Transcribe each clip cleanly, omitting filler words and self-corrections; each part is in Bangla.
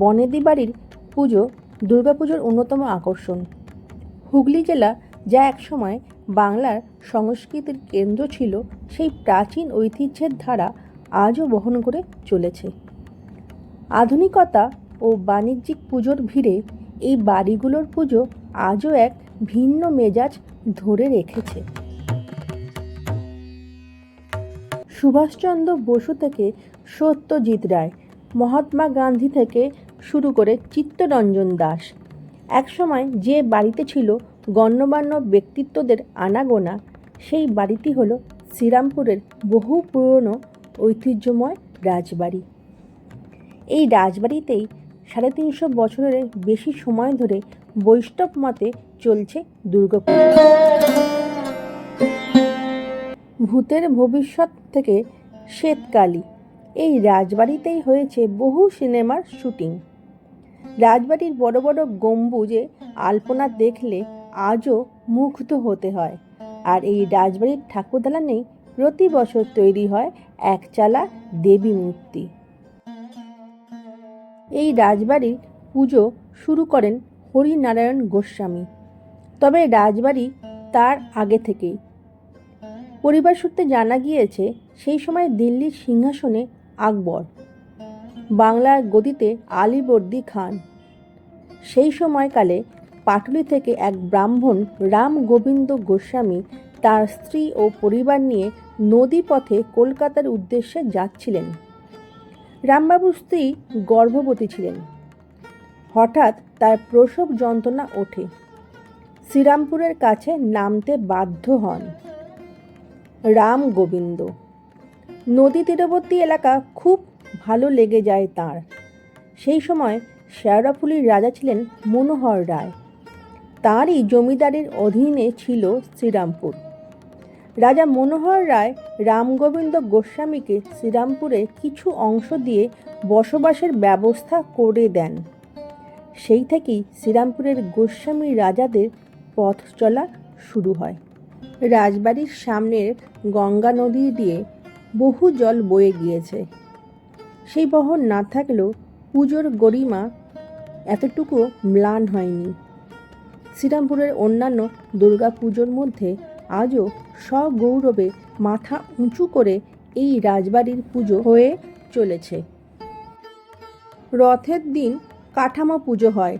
বনেদি বাড়ির পুজো দুর্গাপুজোর অন্যতম আকর্ষণ। হুগলি জেলা, যা একসময় বাংলার সংস্কৃতির কেন্দ্র ছিল, সেই প্রাচীন ঐতিহ্যের ধারা আজও বহন করে চলেছে। আধুনিকতা ও বাণিজ্যিক পুজোর ভিড়ে এই বাড়িগুলোর পুজো আজও এক ভিন্ন মেজাজ ধরে রেখেছে। সুভাষচন্দ্র বসু থেকে সত্যজিৎ রায়, মহাত্মা গান্ধী থেকে শুরু করে চিত্তরঞ্জন দাস, একসময় যে বাড়িতে ছিল গণ্যমান্য ব্যক্তিত্বদের আনাগোনা, সেই বাড়িটি হলো শ্রীরামপুরের বহু পুরনো ঐতিহ্যময় রাজবাড়ি। এই রাজবাড়িতেই 350 বছরের বেশি সময় ধরে বৈষ্ণব মতে চলছে দুর্গাপুজো। ভূতের ভবিষ্যৎ থেকে শ্বেতকালী, এই রাজবাড়িতেই হয়েছে বহু সিনেমার শুটিং। রাজবাড়ির বড় বড় গম্বুজে আলপনা দেখলে আজও মুগ্ধ হতে হয়। আর এই রাজবাড়ির ঠাকুর দালানেই প্রতি বছর তৈরি হয় একচালা দেবী মূর্তি। এই রাজবাড়ির পুজো শুরু করেন হরিনারায়ণ গোস্বামী, তবে রাজবাড়ি তার আগে থেকেই। পরিবার সূত্রে জানা গিয়েছে, সেই সময় দিল্লির সিংহাসনে আকবর, বাংলার গদিতে আলীবর্দী খান। সেই সময়কালে পাটুলি থেকে এক ব্রাহ্মণ রাম গোবিন্দ গোস্বামী তার স্ত্রী ও পরিবার নিয়ে নদী পথে কলকাতার উদ্দেশ্যে যাচ্ছিলেন। রামবাবুর স্ত্রী গর্ভবতী ছিলেন। হঠাৎ তার প্রসব যন্ত্রণা ওঠে। শ্রীরামপুরের কাছে নামতে বাধ্য হন রাম গোবিন্দ। নদী তীরবর্তী এলাকা খুব ভালো লেগে যায় তাঁর। সেই সময় শেওড়াফুলির রাজা ছিলেন মনোহর রায়। তাঁরই জমিদারির অধীনে ছিল শ্রীরামপুর। রাজা মনোহর রায় রামগোবিন্দ গোস্বামীকে শ্রীরামপুরে কিছু অংশ দিয়ে বসবাসের ব্যবস্থা করে দেন। সেই থেকেই শ্রীরামপুরের গোস্বামী রাজাদের পথ চলা শুরু হয়। রাজবাড়ির সামনের গঙ্গা নদী দিয়ে বহু জল বয়ে গিয়েছে। সেই বহর না থাকলেও পুজোর গরিমা এতটুকু ম্লান হয়নি। শ্রীরামপুরের অন্যান্য দুর্গা পুজোর মধ্যে আজও সগৌরবে মাথা উঁচু করে এই রাজবাড়ির পুজো হয়ে চলেছে। রথের দিন কাঠামো পুজো হয়,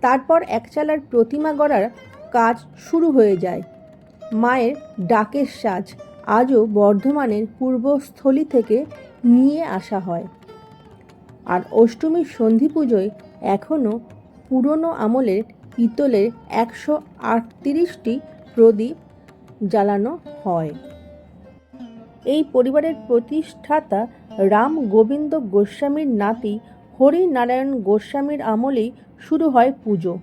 তারপর একচালার প্রতিমা গড়ার কাজ শুরু হয়ে যায়। মায়ের ডাকের সাজ আজও বর্ধমানের পূর্বস্থলী থেকে নিয়ে আসা হয়। আর অষ্টমীর সন্ধি পুজোয় এখনও পুরনো আমলের পিতলের 138টি প্রদীপ জ্বালানো হয়। এই পরিবারের প্রতিষ্ঠাতা রাম গোবিন্দ গোস্বামীর নাতি হরিনারায়ণ গোস্বামীর আমলেই শুরু হয় পুজো।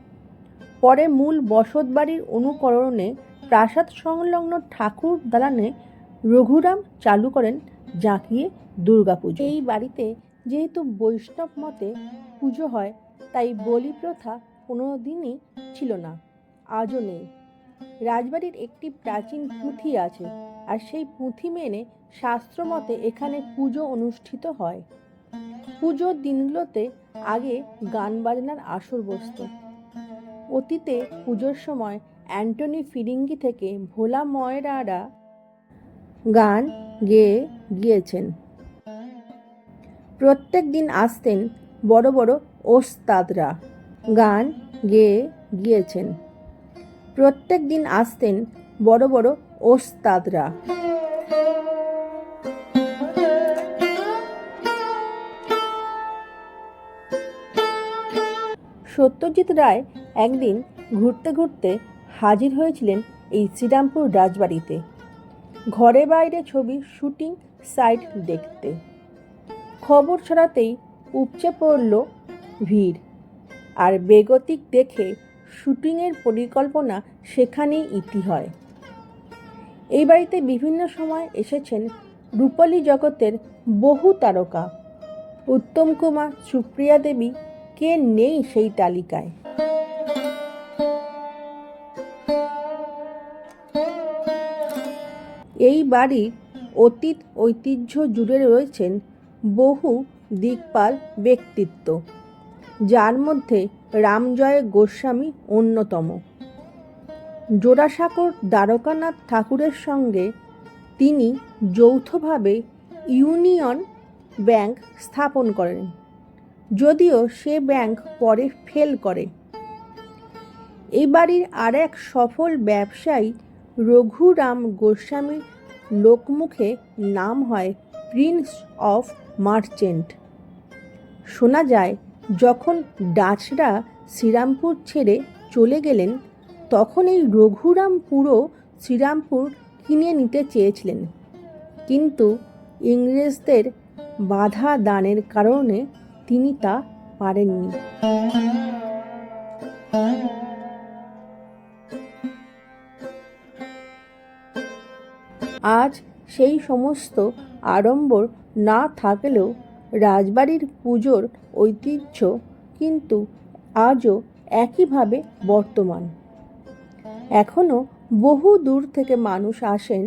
পরে মূল বসতবাড়ির অনুকরণে প্রাসাদ সংলগ্ন ঠাকুর দালানে রঘুরাম চালু করেন জাঁকিয়ে দুর্গাপুজো। এই বাড়িতে যেহেতু বৈষ্ণব মতে পুজো হয়, তাই বলি প্রথা কোনোদিনই ছিল না, আজও নেই। রাজবাড়ির একটি প্রাচীন পুঁথি আছে, আর সেই পুঁথি মেনে শাস্ত্রমতে এখানে পুজো অনুষ্ঠিত হয়। পুজোর দিনগুলোতে আগে গান বাজনার আসর বসত। অতীতে পুজোর সময় অ্যান্টনি ফিরিঙ্গি থেকে ভোলা ময়রারা গান গেয়ে গিয়েছেন। প্রত্যেক দিন আসতেন বড় বড় ওস্তাদরা, গান গেয়ে গিয়েছেন। প্রত্যেক দিন আসতেন বড় বড় ওস্তাদরা। সত্যজিৎ রায় একদিন ঘুরতে ঘুরতে হাজির হয়েছিলেন এই শ্রীরামপুর রাজবাড়িতে, ঘরে বাইরে ছবির শুটিং সাইট দেখতে। খবর ছড়াতেই উপচে পড়ল ভিড়, আর বেগতিক দেখে শুটিংয়ের পরিকল্পনা সেখানেই ইতি হয়। এই বাড়িতে বিভিন্ন সময় এসেছেন রূপালী জগতের বহু তারকা। উত্তম কুমার, সুপ্রিয়া দেবী, কে নেই সেই তালিকায়। এই বাড়ির অতীত ঐতিহ্য জুড়ে রয়েছেন বহু দিকপাল ব্যক্তিত্ব। যার মধ্যে রামজয় গোস্বামী অন্যতম। জোড়াসাঁকোর দ্বারকানাথ ঠাকুরের সঙ্গে তিনি যৌথভাবে ইউনিয়ন ব্যাংক স্থাপন করেন, যদিও সে ব্যাংক পরে ফেল করে। এই বাড়ির আর এক সফল ব্যবসায়ী রঘুরাম গোস্বামীর লোকমুখে নাম হয় প্রিন্স অফ মার্চেন্ট। শোনা যায় যখন ডাচরা শ্রীরামপুর ছেড়ে চলে গেলেন তখন এই রঘুরাম পুরো শ্রীরামপুর কিনে নিতে চেয়েছিলেন, কিন্তু ইংরেজদের বাধা দানের কারণে তিনি তা পারেননি। আজ সেই সমস্ত আড়ম্বর না থাকলেও রাজবাড়ির পুজোর ঐতিহ্য কিন্তু আজও একইভাবে বর্তমান। এখনও বহু দূর থেকে মানুষ আসেন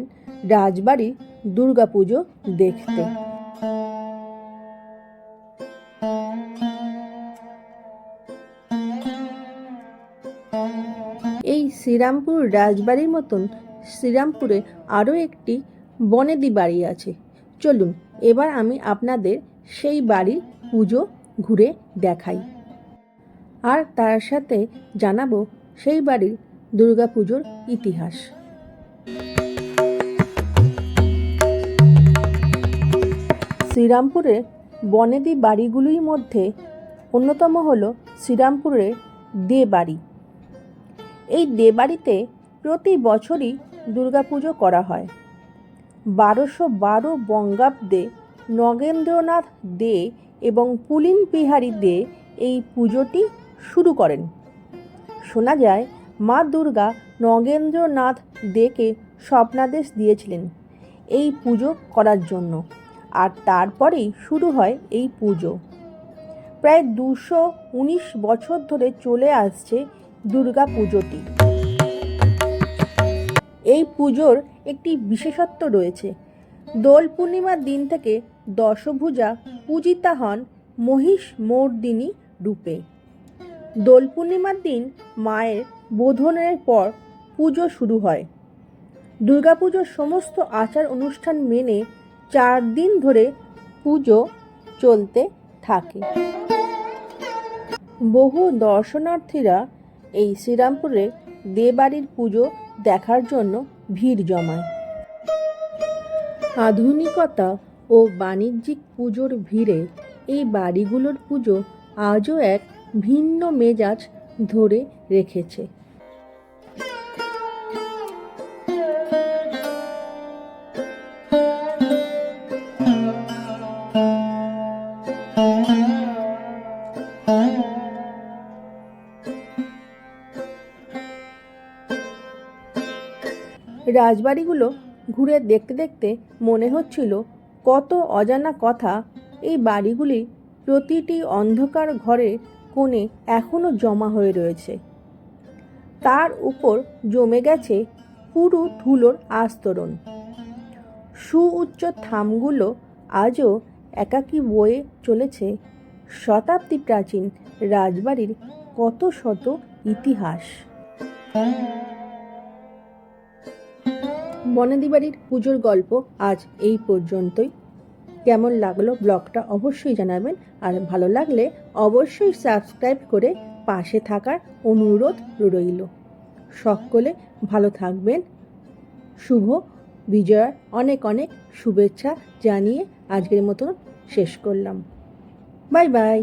রাজবাড়ির দুর্গাপুজো দেখতে। এই শ্রীরামপুর রাজবাড়ির মতন শ্রীরামপুরে আরও একটি বনেদি বাড়ি আছে। চলুন এবার আমি আপনাদের সেই বাড়ির পুজো ঘুরে দেখাই, আর তার সাথে জানাবো সেই বাড়ির দুর্গাপুজোর ইতিহাস। শ্রীরামপুরের বনেদি বাড়িগুলির মধ্যে অন্যতম হল শ্রীরামপুরের দে বাড়ি। এই দে বাড়িতে প্রতি বছরই দুর্গাপুজো করা হয়। 1212 বঙ্গাব্দে নগেন্দ্রনাথ দে এবং পুলিন বিহারী দে এই পুজোটি শুরু করেন। শোনা যায় মা দুর্গা নগেন্দ্রনাথ দেকে স্বপ্নাদেশ দিয়েছিলেন এই পুজো করার জন্য, আর তারপরেই শুরু হয় এই পুজো। প্রায় 219 বছর ধরে চলে আসছে দুর্গা পুজোটি। এই পুজোর একটি বিশেষত্ব রয়েছে। দোল পূর্ণিমার দিন থেকে দশভুজা পূজিতা হন মহিষমর্দিনী রূপে। দোল পূর্ণিমার দিন মায়ের বোধনের পর পুজো শুরু হয়। দুর্গাপুজোর সমস্ত আচার অনুষ্ঠান মেনে 4 দিন ধরে পুজো চলতে থাকে। বহু দর্শনার্থীরা এই শ্রীরামপুরে দেবাড়ির পুজো দেখার জন্য ভিড় জমায়। আধুনিকতা ও বাণিজ্যিক পুজোর ভিড়ে এই বাড়িগুলোর পুজো আজও এক ভিন্ন মেজাজ ধরে রেখেছে। রাজবাড়িগুলো ঘুরে দেখতে দেখতে মনে হচ্ছিল কত অজানা কথা এই বাড়িগুলির প্রতিটি অন্ধকার ঘরে কোণে এখনও জমা হয়ে রয়েছে। তার উপর জমে গেছে পুরু ধুলোর আস্তরণ। সুউচ্চ থামগুলো আজও একাকী বয়ে চলেছে শতাব্দী প্রাচীন রাজবাড়ির কত শত ইতিহাস। বনেদি বাড়ির পুজোর গল্প আজ এই পর্যন্তই। কেমন লাগলো ব্লগটা অবশ্যই জানাবেন, আর ভালো লাগলে অবশ্যই সাবস্ক্রাইব করে পাশে থাকার অনুরোধ রইল। সকলে ভালো থাকবেন। শুভ বিজয়ার অনেক অনেক শুভেচ্ছা জানিয়ে আজকের মতন শেষ করলাম। Bye bye.